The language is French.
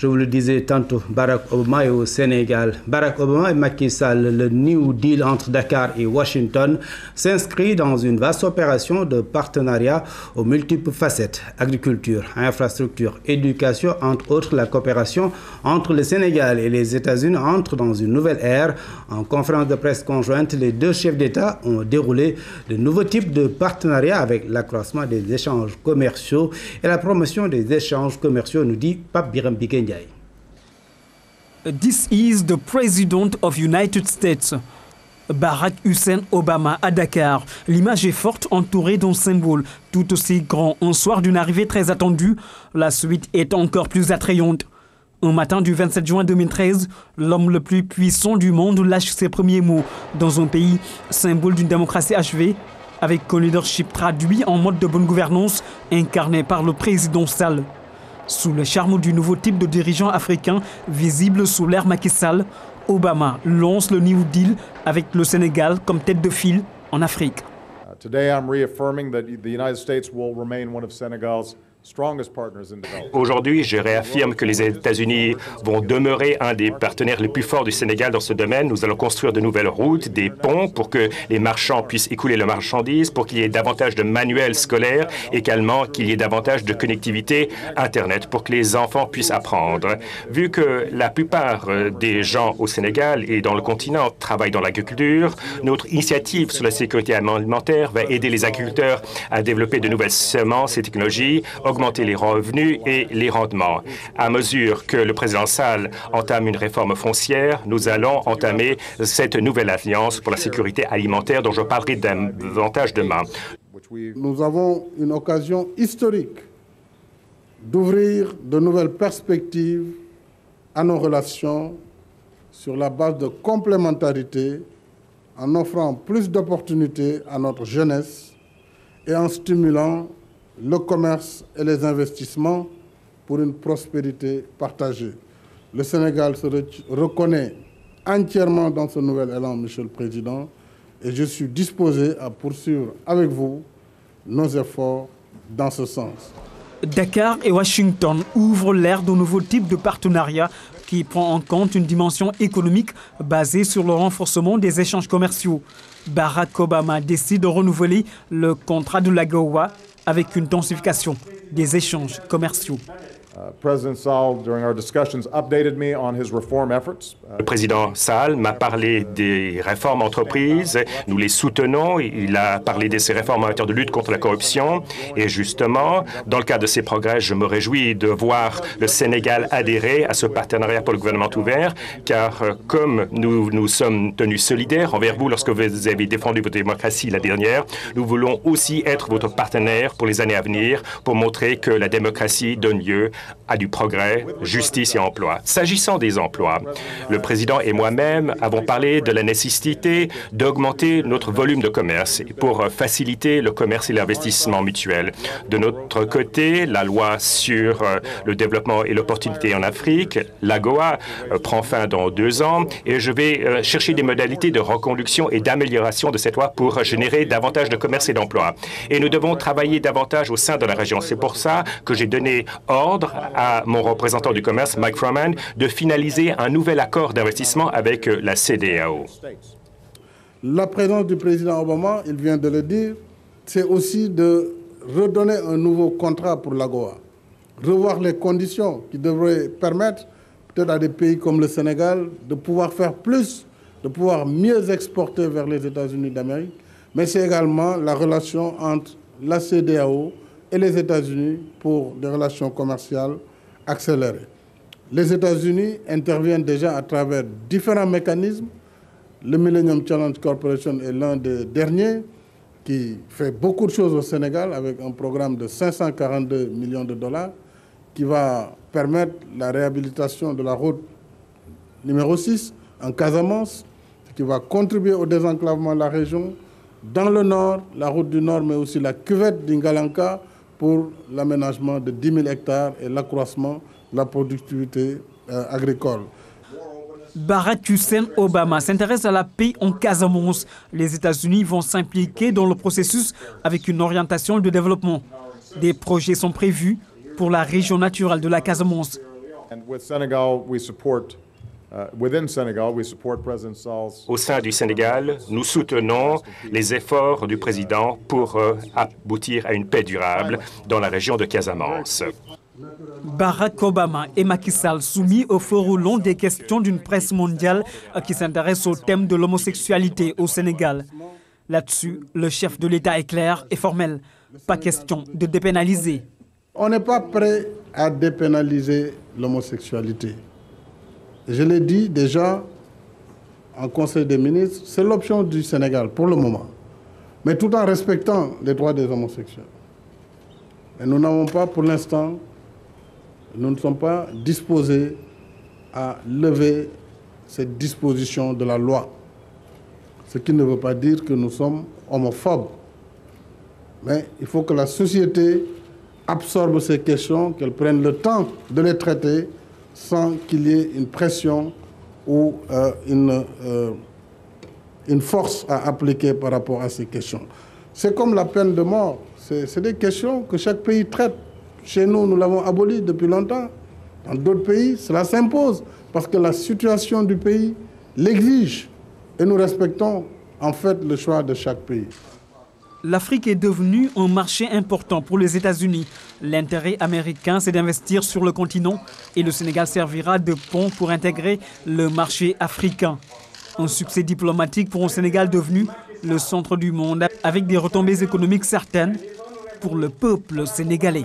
je vous le disais tantôt, Barack Obama est au Sénégal. Barack Obama et Macky Sall, le New Deal entre Dakar et Washington, s'inscrit dans une vaste opération de partenariat aux multiples facettes. Agriculture, infrastructure, éducation, entre autres. La coopération entre le Sénégal et les États-Unis entre dans une nouvelle ère. En conférence de presse conjointe, les deux chefs d'État ont déroulé de nouveaux types de partenariats avec l'accroissement des échanges commerciaux et la promotion des échanges commerciaux, nous dit Pape Biram Bikendiaï. This is the President of United States, Barack Hussein Obama à Dakar. L'image est forte, entourée d'un symbole tout aussi grand. Un soir d'une arrivée très attendue, la suite est encore plus attrayante. Un matin du 27 juin 2013, l'homme le plus puissant du monde lâche ses premiers mots dans un pays symbole d'une démocratie achevée, avec un leadership traduit en mode de bonne gouvernance incarné par le président Sall. Sous le charme du nouveau type de dirigeant africain visible sous l'ère Macky Sall, Obama lance le New Deal avec le Sénégal comme tête de file en Afrique. Today I'm reaffirming that the United States will remain one of Senegal's strongest partners in development. Aujourd'hui, je réaffirme que les États-Unis vont demeurer un des partenaires les plus forts du Sénégal dans ce domaine. Nous allons construire de nouvelles routes, des ponts pour que les marchands puissent écouler leurs marchandises, pour qu'il y ait davantage de manuels scolaires, également qu'il y ait davantage de connectivité Internet pour que les enfants puissent apprendre. Vu que la plupart des gens au Sénégal et dans le continent travaillent dans l'agriculture, notre initiative sur la sécurité alimentaire va aider les agriculteurs à développer de nouvelles semences et technologies, augmenter les revenus et les rendements. À mesure que le président Sall entame une réforme foncière, nous allons entamer cette nouvelle alliance pour la sécurité alimentaire dont je parlerai davantage demain. Nous avons une occasion historique d'ouvrir de nouvelles perspectives à nos relations sur la base de complémentarité, en offrant plus d'opportunités à notre jeunesse et en stimulant le commerce et les investissements pour une prospérité partagée. Le Sénégal se reconnaît entièrement dans ce nouvel élan, Monsieur le Président, et je suis disposé à poursuivre avec vous nos efforts dans ce sens. Dakar et Washington ouvrent l'ère d'un nouveau type de partenariat qui prend en compte une dimension économique basée sur le renforcement des échanges commerciaux. Barack Obama décide de renouveler le contrat de l'AGOA avec une densification des échanges commerciaux. President Sall, during our discussions, updated me on his reform efforts. Le président Sall m'a parlé des réformes entreprises. Nous les soutenons. Il a parlé de ces réformes en matière de lutte contre la corruption. Et justement, dans le cadre de ces progrès, je me réjouis de voir le Sénégal adhérer à ce partenariat pour le gouvernement ouvert, car comme nous sommes tenus solidaires envers vous lorsque vous avez défendu votre démocratie la dernière, nous voulons aussi être votre partenaire pour les années à venir, pour montrer que la démocratie donne lieu à du progrès, justice et emploi. S'agissant des emplois, le président et moi-même avons parlé de la nécessité d'augmenter notre volume de commerce pour faciliter le commerce et l'investissement mutuel. De notre côté, la loi sur le développement et l'opportunité en Afrique, l'AGOA, prend fin dans 2 ans et je vais chercher des modalités de reconduction et d'amélioration de cette loi pour générer davantage de commerce et d'emploi. Et nous devons travailler davantage au sein de la région. C'est pour ça que j'ai donné ordre à mon représentant du commerce, Mike Froman, de finaliser un nouvel accord d'investissement avec la CEDEAO. La présence du président Obama, il vient de le dire, c'est aussi de redonner un nouveau contrat pour l'AGOA, revoir les conditions qui devraient permettre peut-être à des pays comme le Sénégal de pouvoir faire plus, de pouvoir mieux exporter vers les États-Unis d'Amérique, mais c'est également la relation entre la CEDEAO et les États-Unis pour des relations commerciales accélérées. Les États-Unis interviennent déjà à travers différents mécanismes. Le Millennium Challenge Corporation est l'un des derniers qui fait beaucoup de choses au Sénégal avec un programme de 542 millions de dollars qui va permettre la réhabilitation de la route numéro 6 en Casamance, qui va contribuer au désenclavement de la région. Dans le nord, la route du nord, mais aussi la cuvette d'Ingalanka, pour l'aménagement de 10 000 hectares et l'accroissement de la productivité agricole. Barack Hussein Obama s'intéresse à la paix en Casamance. Les États-Unis vont s'impliquer dans le processus avec une orientation de développement. Des projets sont prévus pour la région naturelle de la Casamance. Au sein du Sénégal, nous soutenons les efforts du président pour aboutir à une paix durable dans la région de Casamance. Barack Obama et Macky Sall soumis au feu roulant des questions d'une presse mondiale qui s'intéresse au thème de l'homosexualité au Sénégal. Là-dessus, le chef de l'État est clair et formel. Pas question de dépénaliser. On n'est pas prêt à dépénaliser l'homosexualité. Je l'ai dit déjà en Conseil des ministres, c'est l'option du Sénégal pour le moment, mais tout en respectant les droits des homosexuels. Et nous n'avons pas, pour l'instant, nous ne sommes pas disposés à lever cette disposition de la loi. Ce qui ne veut pas dire que nous sommes homophobes. Mais il faut que la société absorbe ces questions, qu'elle prenne le temps de les traiter sans qu'il y ait une pression ou une force à appliquer par rapport à ces questions. C'est comme la peine de mort. C'est des questions que chaque pays traite. Chez nous, nous l'avons aboli depuis longtemps. Dans d'autres pays, cela s'impose parce que la situation du pays l'exige. Et nous respectons en fait le choix de chaque pays. L'Afrique est devenue un marché important pour les États-Unis. L'intérêt américain, c'est d'investir sur le continent et le Sénégal servira de pont pour intégrer le marché africain. Un succès diplomatique pour un Sénégal devenu le centre du monde avec des retombées économiques certaines pour le peuple sénégalais.